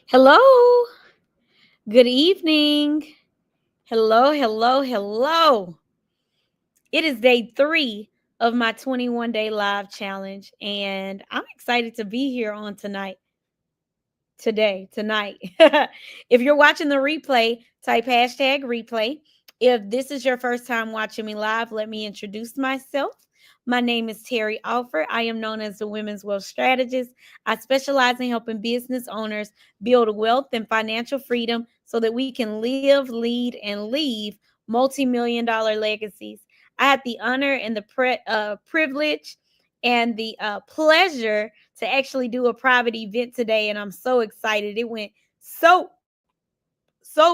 Hello. Good evening. Hello, hello, hello. It is day 3 of my 21-day live challenge, and I'm excited to be here on tonight. If you're watching the replay, type hashtag replay. If this is your first time watching me live, let me introduce myself. My name is Terri Alford. I am known as the Women's Wealth Strategist. I specialize in helping business owners build wealth and financial freedom so that we can live, lead, and leave multi-million dollar legacies. I had the honor and the privilege and the pleasure to actually do a private event today, and I'm so excited. It went so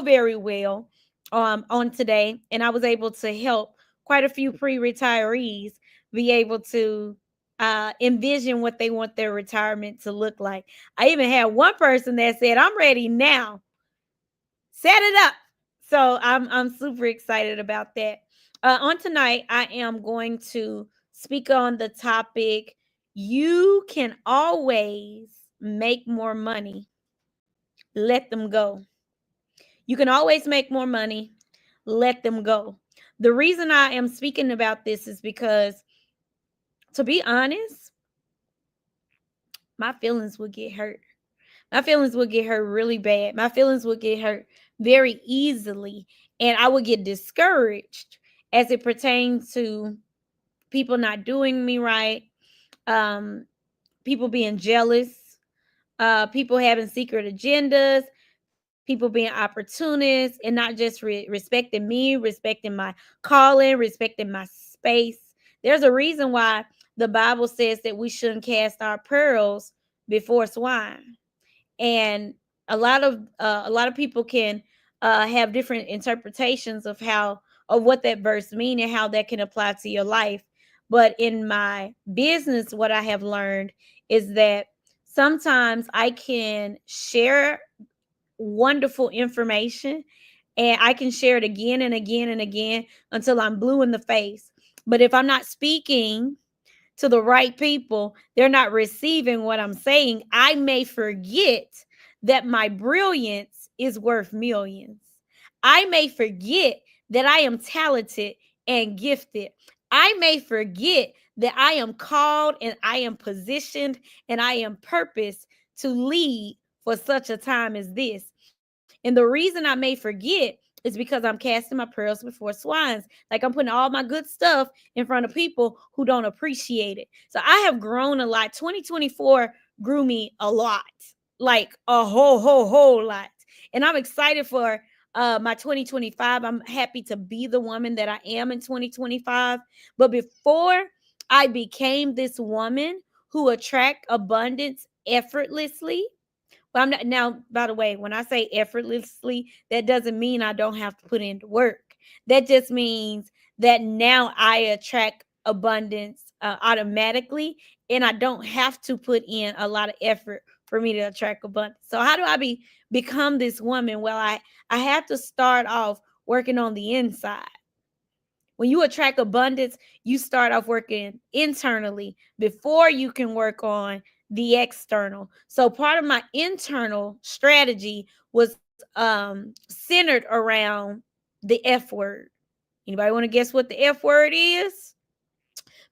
very well on today, and I was able to help quite a few pre-retirees be able to envision what they want their retirement to look like. I even had one person that said, "I'm ready now. Set it up." So I'm super excited about that. On tonight, I am going to speak on the topic: you can always make more money. Let them go. You can always make more money. Let them go. The reason I am speaking about this is because, to be honest, my feelings would get hurt. My feelings would get hurt really bad. My feelings would get hurt very easily. And I would get discouraged as it pertains to people not doing me right, um, people being jealous, people having secret agendas, people being opportunists, and not just respecting me, respecting my calling, respecting my space. There's a reason why the Bible says that we shouldn't cast our pearls before swine. And a lot of people can have different interpretations of what that verse mean and how that can apply to your life. But in my business, what I have learned is that sometimes I can share wonderful information, and I can share it again and again and again until I'm blue in the face. But if I'm not speaking to the right people, they're not receiving what I'm saying, I may forget that my brilliance is worth millions. I may forget that I am talented and gifted. I may forget that I am called and I am positioned and I am purposed to lead for such a time as this. And the reason I may forget is because I'm casting my pearls before swines. Like, I'm putting all my good stuff in front of people who don't appreciate it. So I have grown a lot. 2024 grew me a lot, like a whole lot. And I'm excited for my 2025. I'm happy to be the woman that I am in 2025. But before I became this woman who attract abundance effortlessly, well, I'm not now, by the way, when I say effortlessly, that doesn't mean I don't have to put in the work. That just means that now I attract abundance automatically, and I don't have to put in a lot of effort for me to attract abundance. So how do I become this woman? Well, I have to start off working on the inside. When you attract abundance, you start off working internally before you can work on the external. So part of my internal strategy was centered around the F word. Anybody want to guess what the F word is?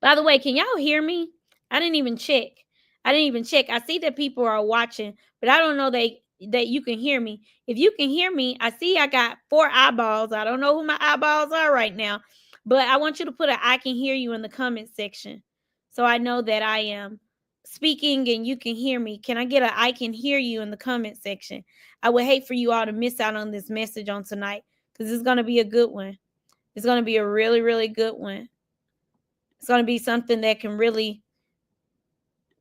By the way, can y'all hear me? I didn't even check. I didn't even check. I see that people are watching, but I don't know that you can hear me. If you can hear me, I see I got 4 eyeballs. I don't know who my eyeballs are right now, but I want you to put a I can hear you in the comment section so I know that I am speaking and you can hear me. Can I get a I can hear you in the comment section? I would hate for you all to miss out on this message on tonight because it's going to be a good one. It's going to be a really, really good one. It's going to be something that can really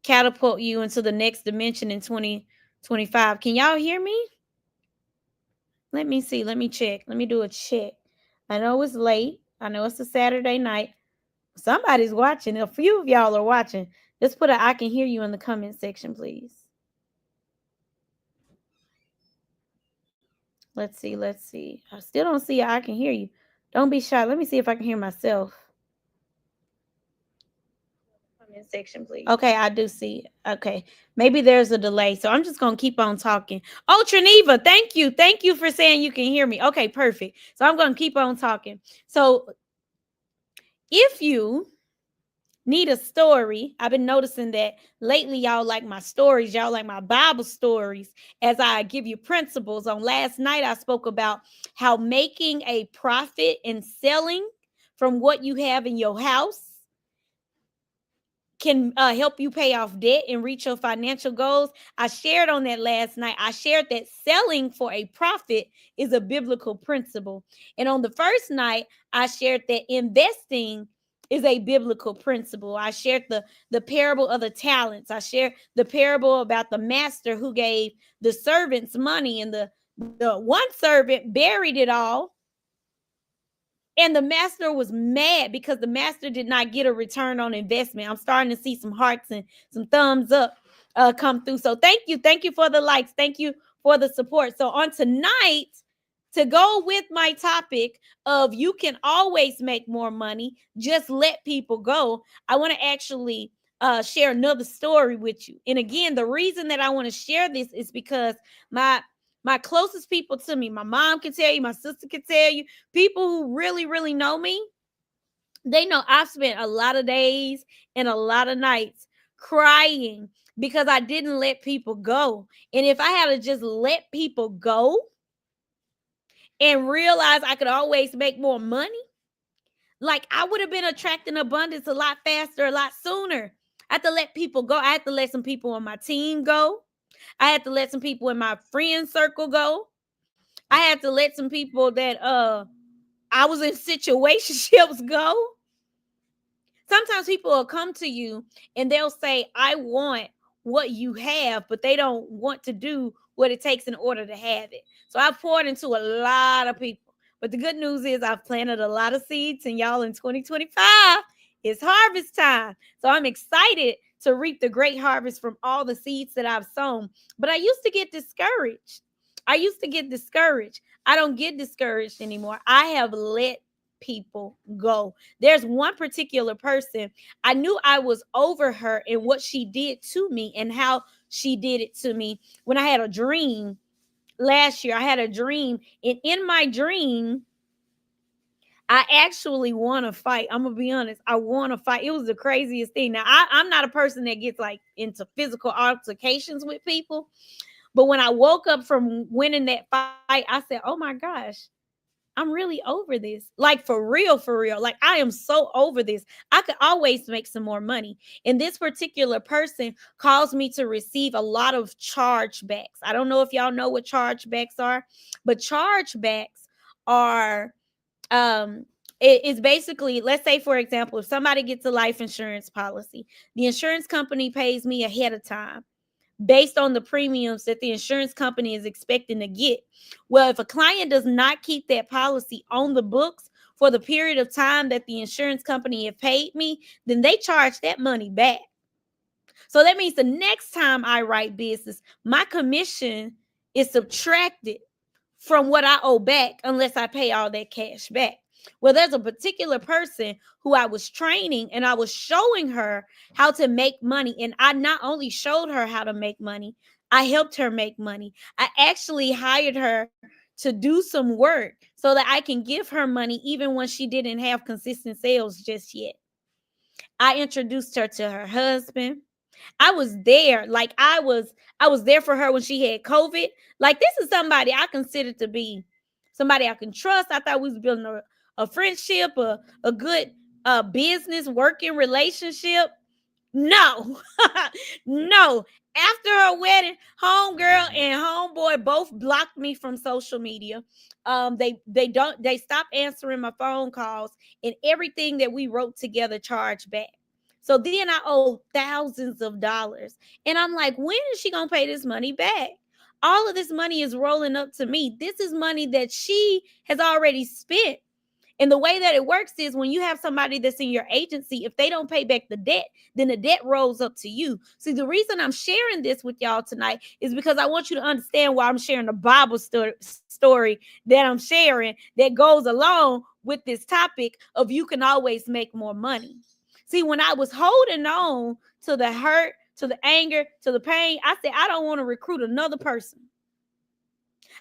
catapult you into the next dimension in 2025. Can y'all hear me? Let me see. Let me check. Let me do a check. I know it's late. I know it's a Saturday night. Somebody's watching. A few of y'all are watching. Just put a I can hear you in the comment section, please. Let's see. Let's see. I still don't see a I can hear you. Don't be shy. Let me see if I can hear myself. section, please. Okay, I do see it. Okay. Maybe there's a delay. So I'm just going to keep on talking. Oh, Trineva, thank you. Thank you for saying you can hear me. Okay, perfect. So I'm going to keep on talking. So if you need a story, I've been noticing that lately y'all like my stories, y'all like my Bible stories as I give you principles. On last night, I spoke about how making a profit and selling from what you have in your house can help you pay off debt and reach your financial goals. I shared on that last night. I shared that selling for a profit is a biblical principle. And on the first night, I shared that investing is a biblical principle. I shared the parable of the talents. I shared the parable about the master who gave the servants money, and the one servant buried it all. And the master was mad because the master did not get a return on investment. I'm starting to see some hearts and some thumbs up come through. So thank you. Thank you for the likes. Thank you for the support. So on tonight, to go with my topic of you can always make more money, just let people go, I want to actually share another story with you. And again, the reason that I want to share this is because my closest people to me, my mom can tell you, my sister can tell you, people who really, really know me, they know I've spent a lot of days and a lot of nights crying because I didn't let people go. And if I had to just let people go and realize I could always make more money, like I would have been attracting abundance a lot faster, a lot sooner. I had to let people go. I had to let some people on my team go. I had to let some people in my friend circle go. I had to let some people that I was in situationships go. Sometimes people will come to you and they'll say, I want what you have, but they don't want to do what it takes in order to have it. So I've poured into a lot of people. But the good news is I've planted a lot of seeds, and y'all, in 2025, it's harvest time. So I'm excited to reap the great harvest from all the seeds that I've sown. But I used to get discouraged. I don't get discouraged anymore. I have let people go. There's one particular person, I knew I was over her and what she did to me and how she did it to me when I had a dream last year. I had a dream, and in my dream, I actually want to fight. I'm gonna be honest. I want to fight. It was the craziest thing. Now, I'm not a person that gets like into physical altercations with people, but when I woke up from winning that fight, I said, "Oh my gosh, I'm really over this. Like for real, for real. Like I am so over this. I could always make some more money." And this particular person caused me to receive a lot of chargebacks. I don't know if y'all know what chargebacks are, but chargebacks are it's basically, let's say for example, if somebody gets a life insurance policy, the insurance company pays me ahead of time based on the premiums that the insurance company is expecting to get. Well, if a client does not keep that policy on the books for the period of time that the insurance company have paid me, then they charge that money back. So that means the next time I write business, my commission is subtracted from what I owe back unless I pay all that cash back. Well, there's a particular person who I was training, and I was showing her how to make money. And I not only showed her how to make money, I helped her make money. I actually hired her to do some work so that I can give her money even when she didn't have consistent sales just yet. I introduced her to her husband. I was there. Like I was there for her when she had COVID. Like this is somebody I consider to be somebody I can trust. I thought we was building a friendship, a good business working relationship. No, no. After her wedding, homegirl and homeboy both blocked me from social media. They stopped answering my phone calls, and everything that we wrote together charged back. So then I owe thousands of dollars. And I'm like, when is she gonna pay this money back? All of this money is rolling up to me. This is money that she has already spent. And the way that it works is when you have somebody that's in your agency, if they don't pay back the debt, then the debt rolls up to you. See, the reason I'm sharing this with y'all tonight is because I want you to understand why I'm sharing the Bible story that I'm sharing that goes along with this topic of you can always make more money. See, when I was holding on to the hurt, to the anger, to the pain, I said, I don't want to recruit another person.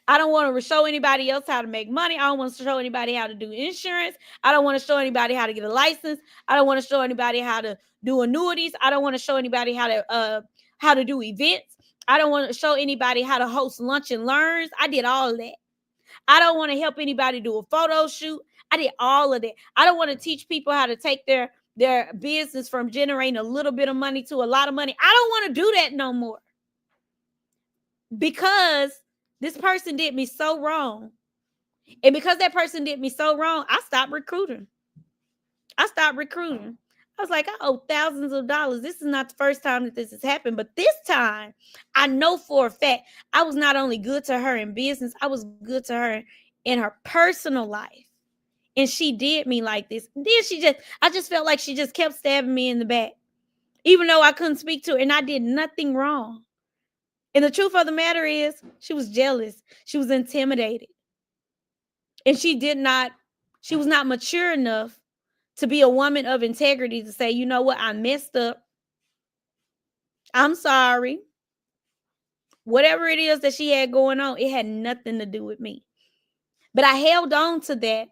I don't want to show anybody else how to make money. I don't want to show anybody how to do insurance. I don't want to show anybody how to get a license. I don't want to show anybody how to do annuities. I don't want to show anybody how to do events. I don't want to show anybody how to host lunch and learns. I did all of that. I don't want to help anybody do a photo shoot. I did all of that. I don't want to teach people how to take their business from generating a little bit of money to a lot of money. I don't want to do that no more, because this person did me so wrong. And because that person did me so wrong, I stopped recruiting. I was like, I owe thousands of dollars. This is not the first time that this has happened, but this time I know for a fact I was not only good to her in business, I was good to her in her personal life. And she did me like this. And then I just felt like she just kept stabbing me in the back, even though I couldn't speak to her and I did nothing wrong. And the truth of the matter is, she was jealous. She was intimidated. And she was not mature enough to be a woman of integrity to say, you know what, I messed up. I'm sorry. Whatever it is that she had going on, it had nothing to do with me. But I held on to that.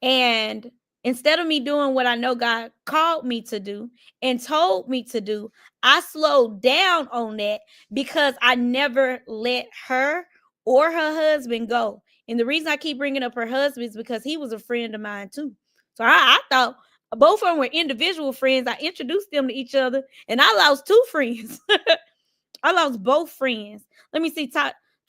And instead of me doing what I know God called me to do and told me to do, I slowed down on that because I never let her or her husband go. And the reason I keep bringing up her husband is because he was a friend of mine too. So I thought both of them were individual friends. I introduced them to each other and I lost two friends. I lost both friends. Let me see.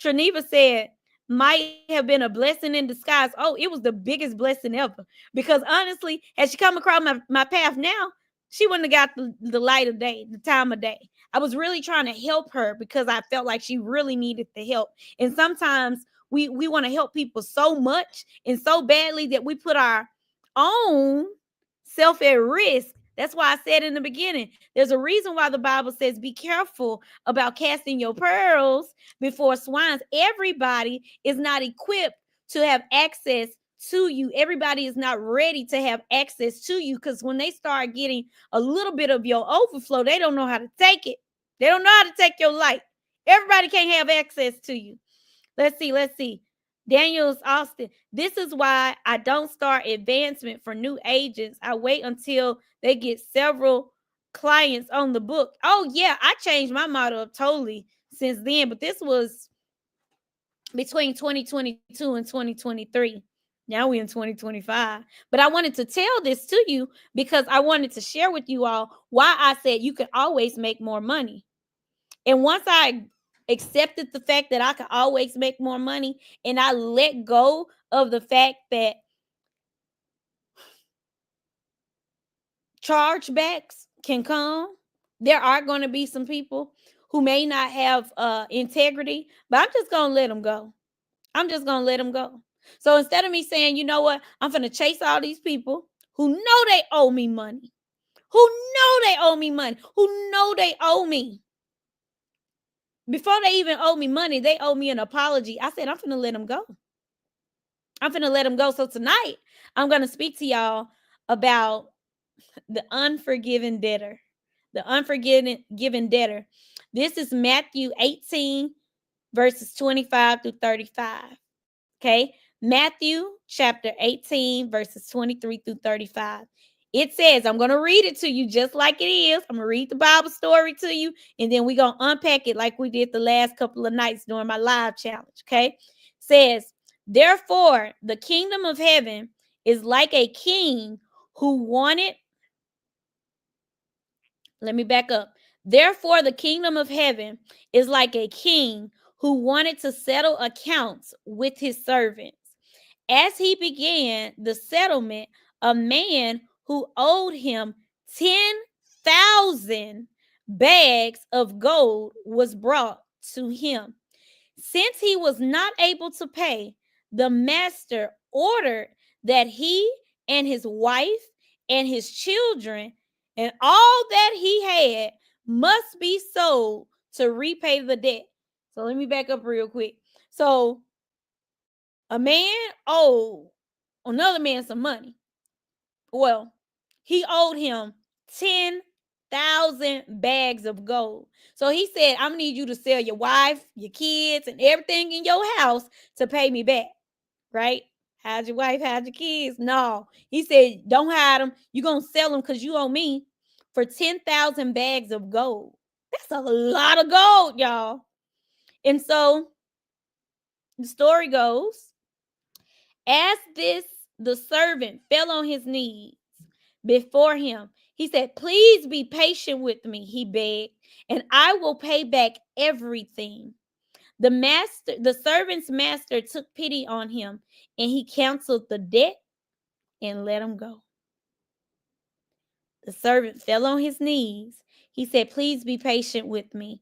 Triniva said, might have been a blessing in disguise. Oh, it was the biggest blessing ever. Because honestly, had she come across my path now, she wouldn't have got the light of day, the time of day. I was really trying to help her because I felt like she really needed the help. And sometimes we want to help people so much and so badly that we put our own self at risk. That's why I said in the beginning, there's a reason why the Bible says be careful about casting your pearls before swines. Everybody is not equipped to have access to you. Everybody is not ready to have access to you, because when they start getting a little bit of your overflow, they don't know how to take it. They don't know how to take your light. Everybody can't have access to you. Let's see. Daniels Austin. This is why I don't start advancement for new agents. I wait until they get several clients on the book. Oh, yeah, I changed my model up totally since then, but this was between 2022 and 2023. Now we're in 2025. But I wanted to tell this to you because I wanted to share with you all why I said you can always make more money. And once I accepted the fact that I could always make more money, and I let go of the fact that chargebacks can come, there are going to be some people who may not have integrity, but I'm just going to let them go. I'm just going to let them go. So instead of me saying, you know what, I'm going to chase all these people who know they owe me money, who know they owe me. Before they even owe me money, they owe me an apology. I said, I'm going to let them go. So tonight, I'm going to speak to y'all about the unforgiven debtor. The unforgiven debtor. This is Matthew 18, verses 25 through 35. Okay? Matthew chapter 18, verses 23 through 35. It says, I'm going to read it to you just like it is. I'm going to read the Bible story to you, and then we're going to unpack it like we did the last couple of nights during my live challenge. Okay? It says, therefore, the kingdom of heaven is like a king who wanted. Let me back up. Therefore, the kingdom of heaven is like a king who wanted to settle accounts with his servants. As he began the settlement, a man who owed him 10,000 bags of gold was brought to him. Since he was not able to pay, the master ordered that he and his wife and his children and all that he had must be sold to repay the debt. So let me back up real quick. So a man owed another man some money. Well, he owed him 10,000 bags of gold. So he said, I'm gonna need you to sell your wife, your kids, and everything in your house to pay me back, right? Hide your wife, hide your kids. No, he said, don't hide them. You're gonna sell them because you owe me for 10,000 bags of gold. That's a lot of gold, y'all. And so the story goes, as the servant fell on his knees before him, he said, please be patient with me, he begged, and I will pay back everything. The servant's master took pity on him, and he canceled the debt and let him go. The servant fell on his knees. He said, please be patient with me.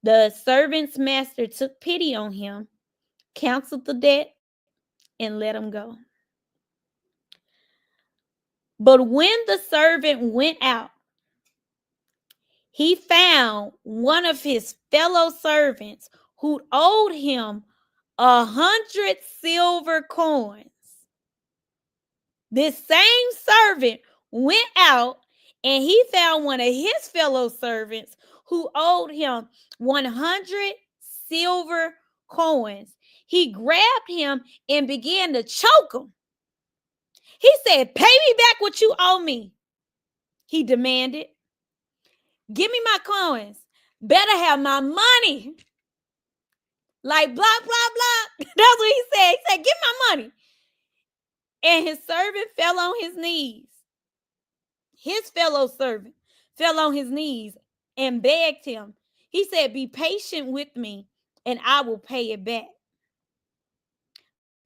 The servant's master took pity on him, canceled the debt, and let him go. But when the servant went out, he found one of his fellow servants who owed him 100 silver coins. This same servant went out and he found one of his fellow servants who owed him 100 silver coins. He grabbed him and began to choke him. He said, pay me back what you owe me, he demanded. Give me my coins. Better have my money. Like blah, blah, blah. That's what he said. He said, give my money. And his servant fell on his knees. His fellow servant fell on his knees and begged him. He said, be patient with me and I will pay it back.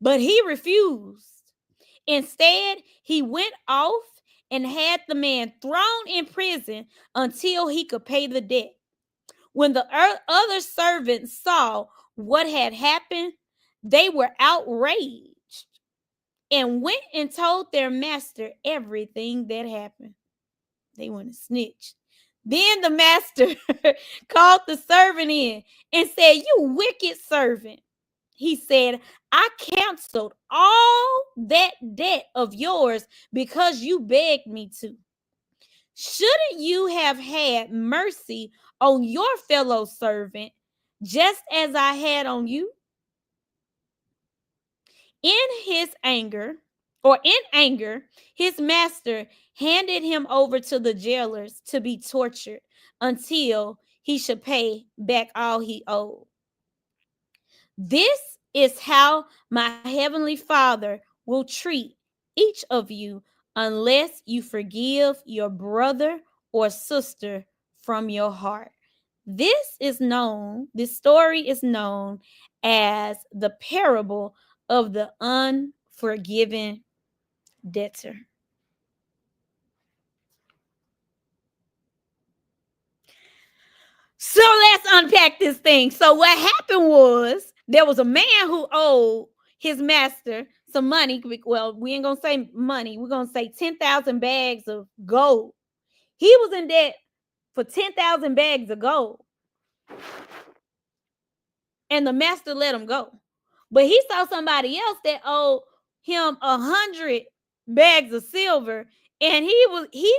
But he refused. Instead, he went off and had the man thrown in prison until he could pay the debt. When the other servants saw what had happened, they were outraged and went and told their master everything that happened. They want to snitch. Then the master called the servant in and said, you wicked servant. He said, I canceled all that debt of yours because you begged me to. Shouldn't you have had mercy on your fellow servant just as I had on you? In anger, his master handed him over to the jailers to be tortured until he should pay back all he owed. This is how my heavenly Father will treat each of you unless you forgive your brother or sister from your heart. This story is known as the parable of the unforgiven debtor. So let's unpack this thing. So what happened was there was a man who owed his master some money. Well, we ain't gonna say money. We're gonna say 10,000 bags of gold. He was in debt for 10,000 bags of gold. And the master let him go. But he saw somebody else that owed him 100 bags of silver. And he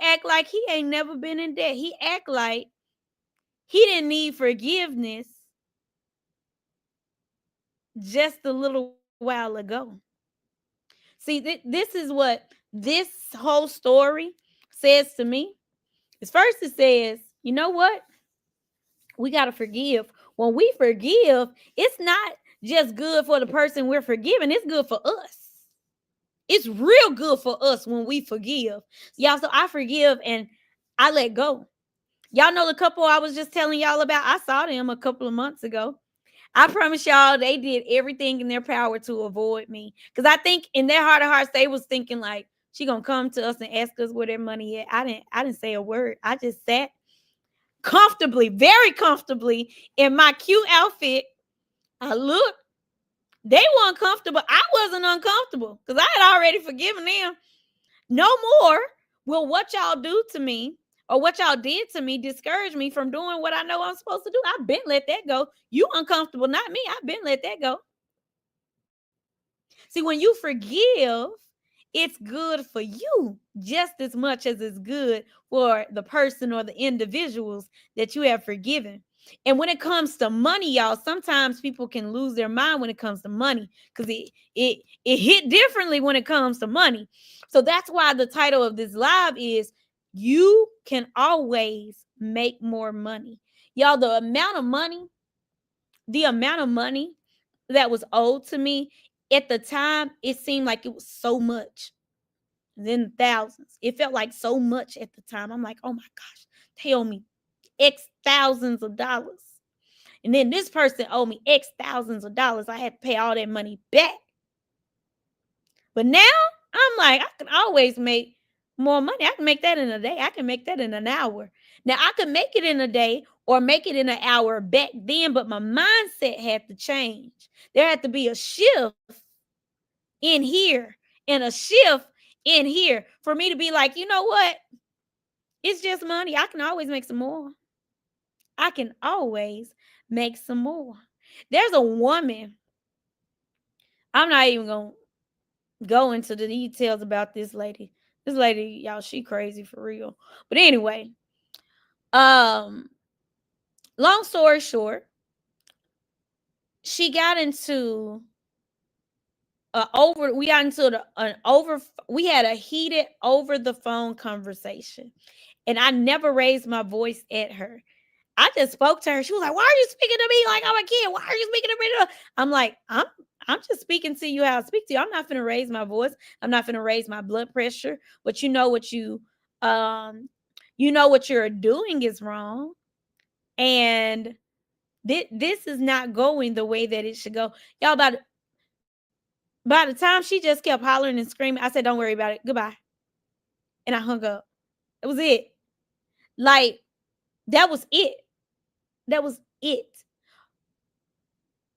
act like he ain't never been in debt. He act like he didn't need forgiveness just a little while ago. See, this is what this whole story says to me. Is first it says, you know what? We got to forgive. When we forgive, it's not just good for the person we're forgiving. It's good for us. It's real good for us when we forgive. Y'all, so I forgive and I let go. Y'all know the couple I was just telling y'all about? I saw them a couple of months ago. I promise y'all they did everything in their power to avoid me. Because I think in their heart of hearts, they was thinking like, she gonna come to us and ask us where their money is. I didn't say a word. I just sat comfortably, very comfortably in my cute outfit. I looked. They weren't comfortable. I wasn't uncomfortable because I had already forgiven them. No more will what y'all do to me or what y'all did to me discourage me from doing what I know I'm supposed to do. I've been let that go. You uncomfortable, not me. I've been let that go. See, when you forgive, it's good for you just as much as it's good for the person or the individuals that you have forgiven. And when it comes to money, y'all, sometimes people can lose their mind when it comes to money because it hit differently when it comes to money. So that's why the title of this live is You Can Always Make More Money. Y'all, the amount of money that was owed to me at the time, it seemed like it was so much. Then thousands. It felt like so much at the time. I'm like, oh my gosh, they owe me X thousands of dollars. And then this person owed me X thousands of dollars. I had to pay all that money back. But now I'm like, I can always make more money. I can make that in a day. I can make that in an hour. Now I could make it in a day or make it in an hour back then, but my mindset had to change. There had to be a shift in here and a shift in here for me to be like, you know what? It's just money. I can always make some more. I can always make some more. There's a woman. I'm not even going to go into the details about this lady. This lady, y'all, she crazy for real. But anyway, um long story short, she got into over we got into the an over we had a heated over the phone conversation. And I never raised my voice at her. I just spoke to her. She was like, "Why are you speaking to me like I'm a kid? Why are you speaking to me?" I'm like, I'm just speaking to you how I speak to you. I'm not finna raise my voice. I'm not finna raise my blood pressure. But um you know what you're doing is wrong. And this is not going the way that it should go. Y'all, by the time she just kept hollering and screaming, I said, "Don't worry about it. Goodbye." And I hung up. It was it. Like, that was it. That was it.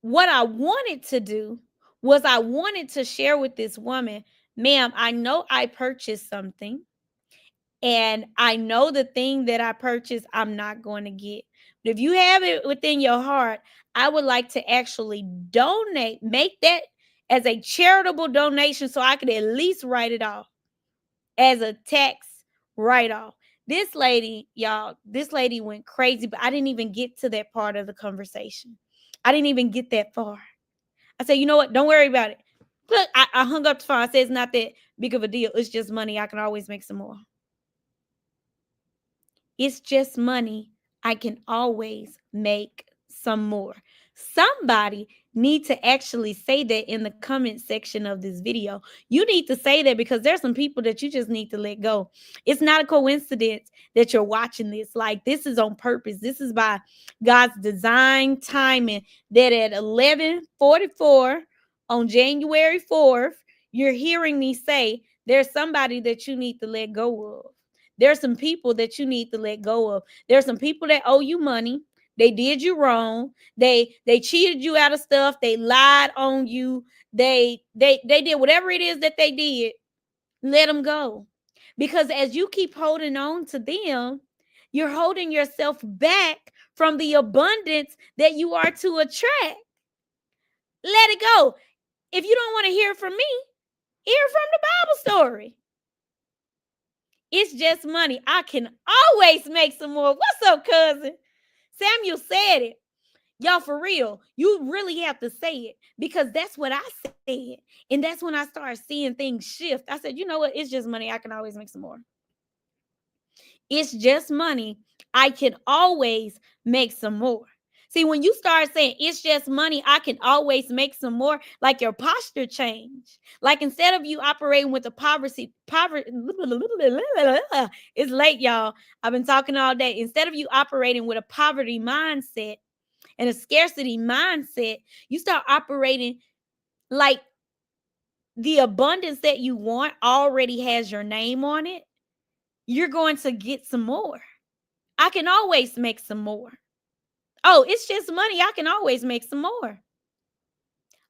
What I wanted to do was I wanted to share with this woman, ma'am, I know I purchased something and I know the thing that I purchased, I'm not going to get. But if you have it within your heart, I would like to actually donate, make that as a charitable donation so I could at least write it off as a tax write off. This lady, y'all, this lady went crazy, but I didn't even get to that part of the conversation. I didn't even get that far. I said, you know what? Don't worry about it. Look, I hung up the phone. I said, it's not that big of a deal. It's just money. I can always make some more. It's just money. I can always make some more. Somebody need to actually say that in the comment section of this video. You need to say that because there's some people that you just need to let go. It's not a coincidence that you're watching this. Like, this is on purpose. This is by God's design timing that at 11:44 on January 4th, you're hearing me say there's somebody that you need to let go of. There's some people that you need to let go of. There's some people that owe you money. They did you wrong. They cheated you out of stuff. They lied on you. They did whatever it is that they did. Let them go. Because as you keep holding on to them, you're holding yourself back from the abundance that you are to attract. Let it go. If you don't want to hear from me, hear from the Bible story. It's just money. I can always make some more. What's up, cousin? Samuel said it. Y'all, for real, you really have to say it because that's what I said. And that's when I started seeing things shift. I said, you know what? It's just money. I can always make some more. It's just money. I can always make some more. See, when you start saying it's just money, I can always make some more, like your posture change. Like instead of you operating with the poverty, it's late, y'all. I've been talking all day. Instead of you operating with a poverty mindset and a scarcity mindset, you start operating like the abundance that you want already has your name on it. You're going to get some more. I can always make some more. Oh, it's just money. I can always make some more.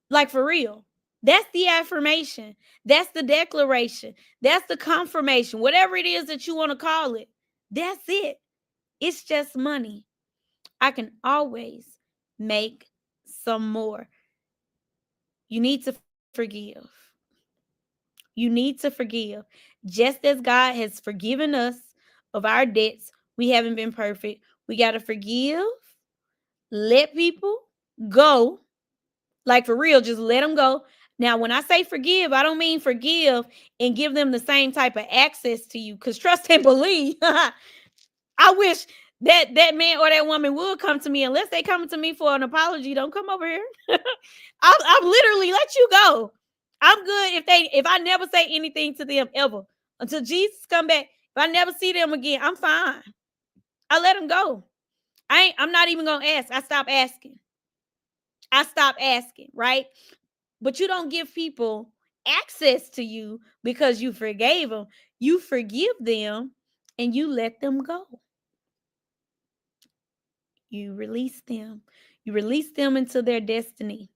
Like for real. That's the affirmation. That's the declaration. That's the confirmation. Whatever it is that you want to call it. That's it. It's just money. I can always make some more. You need to forgive. You need to forgive. Just as God has forgiven us of our debts, we haven't been perfect. We got to forgive, let people go. Like for real, just let them go. Now, when I say forgive, I don't mean forgive and give them the same type of access to you. Because trust and believe, I wish that man or that woman would come to me. Unless they come to me for an apology, don't come over here. I'll literally let you go. I'm good if I never say anything to them ever until Jesus come back. If I never see them again, I'm fine. I let them go. I'm not even gonna ask. I stop asking. Right? But you don't give people access to you because you forgave them. You forgive them and you let them go. You release them. You release them into their destiny.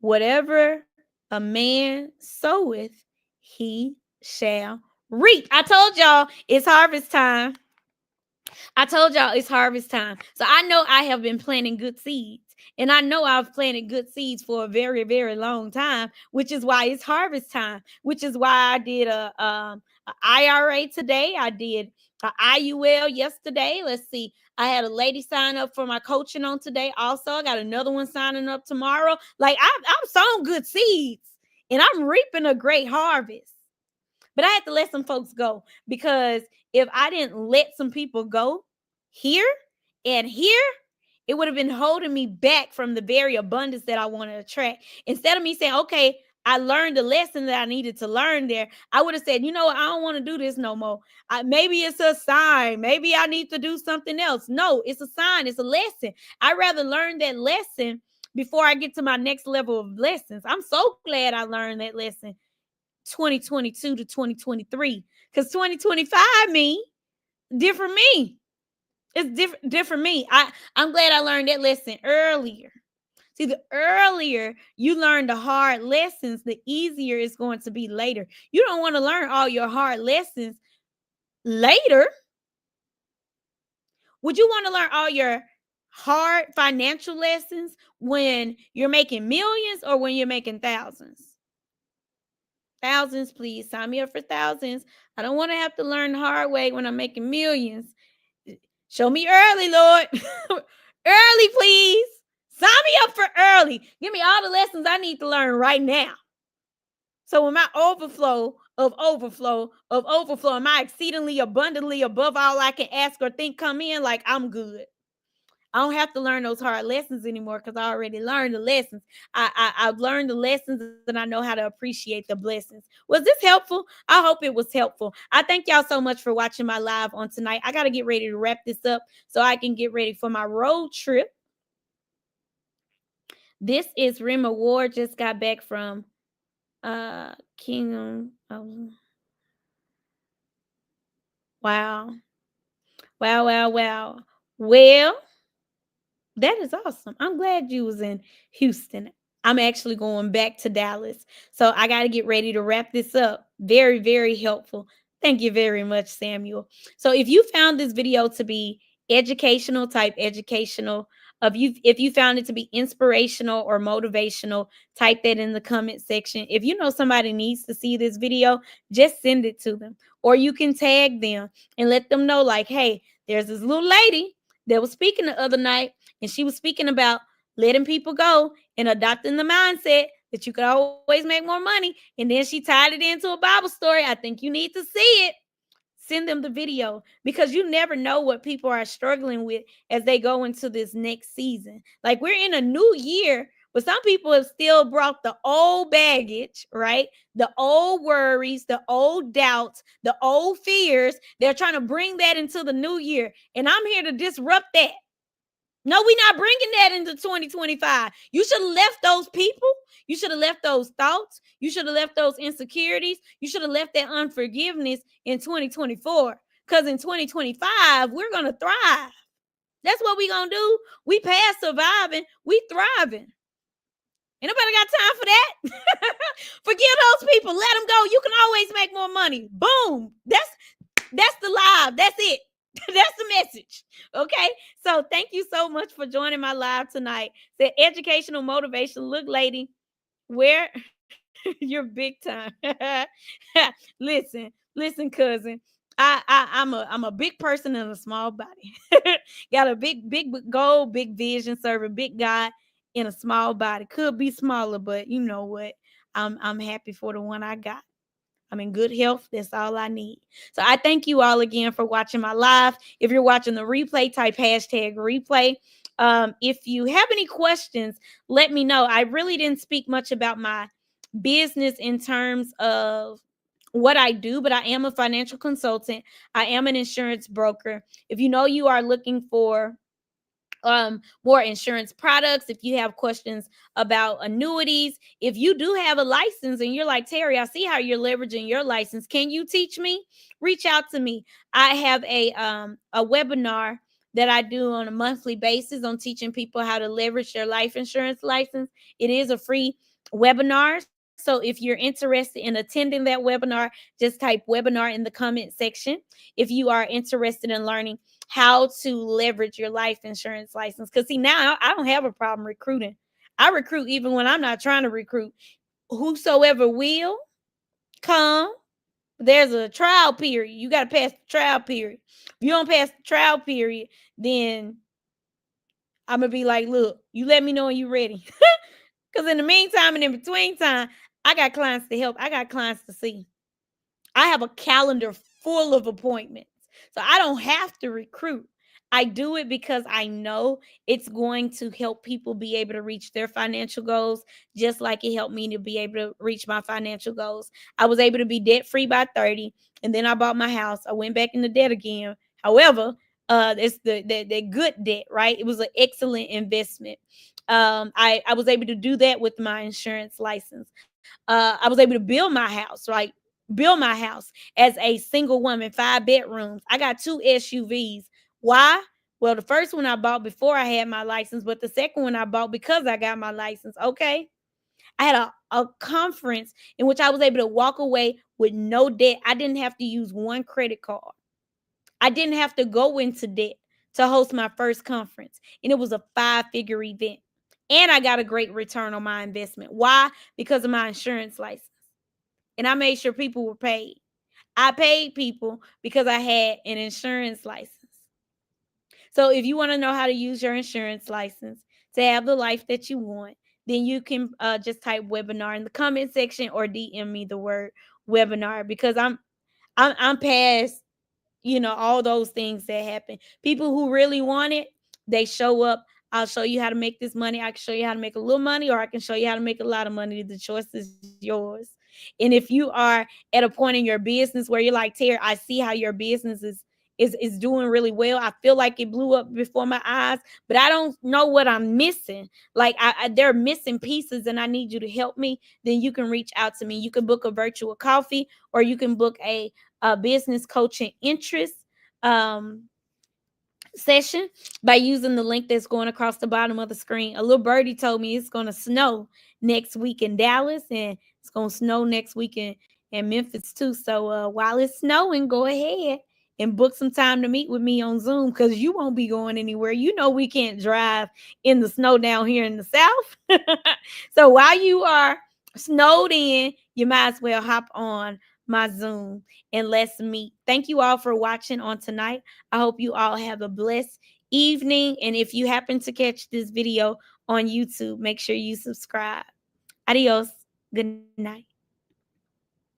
Whatever a man soweth, he shall reap. I told y'all it's harvest time. So I know I have been planting good seeds. And I know I've planted good seeds for a very, very long time, which is why it's harvest time, which is why I did a IRA today. I did a IUL yesterday. Let's see. I had a lady sign up for my coaching on today. Also, I got another one signing up tomorrow. Like I'm sowing good seeds and I'm reaping a great harvest. But I had to let some folks go because if I didn't let some people go here and here, it would have been holding me back from the very abundance that I want to attract. Instead of me saying, okay, I learned the lesson that I needed to learn there, I would have said, you know what, I don't want to do this no more. Maybe it's a sign. Maybe I need to do something else. No, it's a sign. It's a lesson. I'd rather learn that lesson before I get to my next level of lessons. I'm so glad I learned that lesson 2022 to 2023 because 2025 different me. It's different me. I'm glad I learned that lesson earlier. See, the earlier you learn the hard lessons, the easier it's going to be later. You don't want to learn all your hard lessons later. Would you want to learn all your hard financial lessons when you're making millions or when you're making thousands? Thousands, please. Sign me up for thousands. I don't want to have to learn the hard way when I'm making millions. Show me early, Lord. Early, please. Sign me up for early. Give me all the lessons I need to learn right now. So when my overflow, and my exceedingly abundantly above all I can ask or think come in, like I'm good. I don't have to learn those hard lessons anymore because I already learned the lessons. I've learned the lessons and I know how to appreciate the blessings. Was this helpful? I hope it was helpful. I thank y'all so much for watching my live on tonight. I got to get ready to wrap this up so I can get ready for my road trip. This is Rima Ward. Just got back from Kingdom. Wow. Wow. Well, that is awesome. I'm glad you was in Houston. I'm actually going back to Dallas. So I got to get ready to wrap this up. Very, very helpful. Thank you very much, Samuel. So if you found this video to be educational, type educational. If you found it to be inspirational or motivational, type that in the comment section. If you know somebody needs to see this video, just send it to them. Or you can tag them and let them know, like, hey, there's this little lady that was speaking the other night, and she was speaking about letting people go and adopting the mindset that you could always make more money. And then she tied it into a Bible story. I think you need to see it. Send them the video because you never know what people are struggling with as they go into this next season. Like we're in a new year, but some people have still brought the old baggage, right? The old worries, the old doubts, the old fears. They're trying to bring that into the new year. And I'm here to disrupt that. No, we're not bringing that into 2025. You should have left those people. You should have left those thoughts. You should have left those insecurities. You should have left that unforgiveness in 2024. Because in 2025, we're going to thrive. That's what we're going to do. We past surviving. We thriving. Ain't nobody got time for that. Forgive those people. Let them go. You can always make more money. Boom. That's the live. That's it. That's the message. Okay. So thank you so much for joining my live tonight. Said educational motivation. Look, lady, where You're big time. Listen, cousin. I'm a big person in a small body. Got a big goal, big vision, serve a big God in a small body. Could be smaller, but you know what? I'm happy for the one I got. I'm in good health. That's all I need. So I thank you all again for watching my live. If you're watching the replay, type hashtag replay. If you have any questions, let me know. I really didn't speak much about my business in terms of what I do, but I am a financial consultant. I am an insurance broker. If you know you are looking for more insurance products, if you have questions about annuities, if you do have a license and you're like, Terri, I see how you're leveraging your license, can you teach me? Reach out to me. I have a webinar that I do on a monthly basis on teaching people how to leverage their life insurance license. It is a free webinar, so if you're interested in attending that webinar, just type webinar in the comment section. If you are interested in learning how to leverage your life insurance license. Because see, now I don't have a problem recruiting. I recruit even when I'm not trying to recruit. Whosoever will come, there's a trial period. You got to pass the trial period. If you don't pass the trial period, then I'm going to be like, look, you let me know when you're ready. Because in the meantime and in between time, I got clients to help. I got clients to see. I have a calendar full of appointments. So I don't have to recruit. I do it because I know it's going to help people be able to reach their financial goals, just like it helped me to be able to reach my financial goals. I was able to be debt free by 30, and then I bought my house. I went back into debt again. However, it's the good debt, right? It was an excellent investment. I was able to do that with my insurance license. I was able to build my house, right? Build my house as a single woman, 5 bedrooms. I got 2 SUVs. Why? Well, the first one I bought before I had my license, but the second one I bought because I got my license. Okay. I had a conference in which I was able to walk away with no debt. I didn't have to use one credit card. I didn't have to go into debt to host my first conference. And it was a 5-figure event. And I got a great return on my investment. Why? Because of my insurance license. And I made sure people were paid. I paid people because I had an insurance license. So if you want to know how to use your insurance license to have the life that you want, then you can just type webinar in the comment section or DM me the word webinar, because I'm past, all those things that happen. People who really want it, they show up. I'll show you how to make this money. I can show you how to make a little money, or I can show you how to make a lot of money. The choice is yours. And if you are at a point in your business where you're like, Terri, I see how your business is doing really well. I feel like it blew up before my eyes, but I don't know what I'm missing. Like there are missing pieces, and I need you to help me. Then you can reach out to me. You can book a virtual coffee, or you can book a business coaching interest session by using the link that's going across the bottom of the screen. A little birdie told me it's going to snow next week in Dallas, and it's going to snow next week in Memphis too. So while it's snowing, go ahead and book some time to meet with me on Zoom, because you won't be going anywhere. You know we can't drive in the snow down here in the South. So while you are snowed in, you might as well hop on my Zoom and let's meet. Thank you all for watching on tonight. I hope you all have a blessed evening. And if you happen to catch this video on YouTube, make sure you subscribe. Adios. Good night.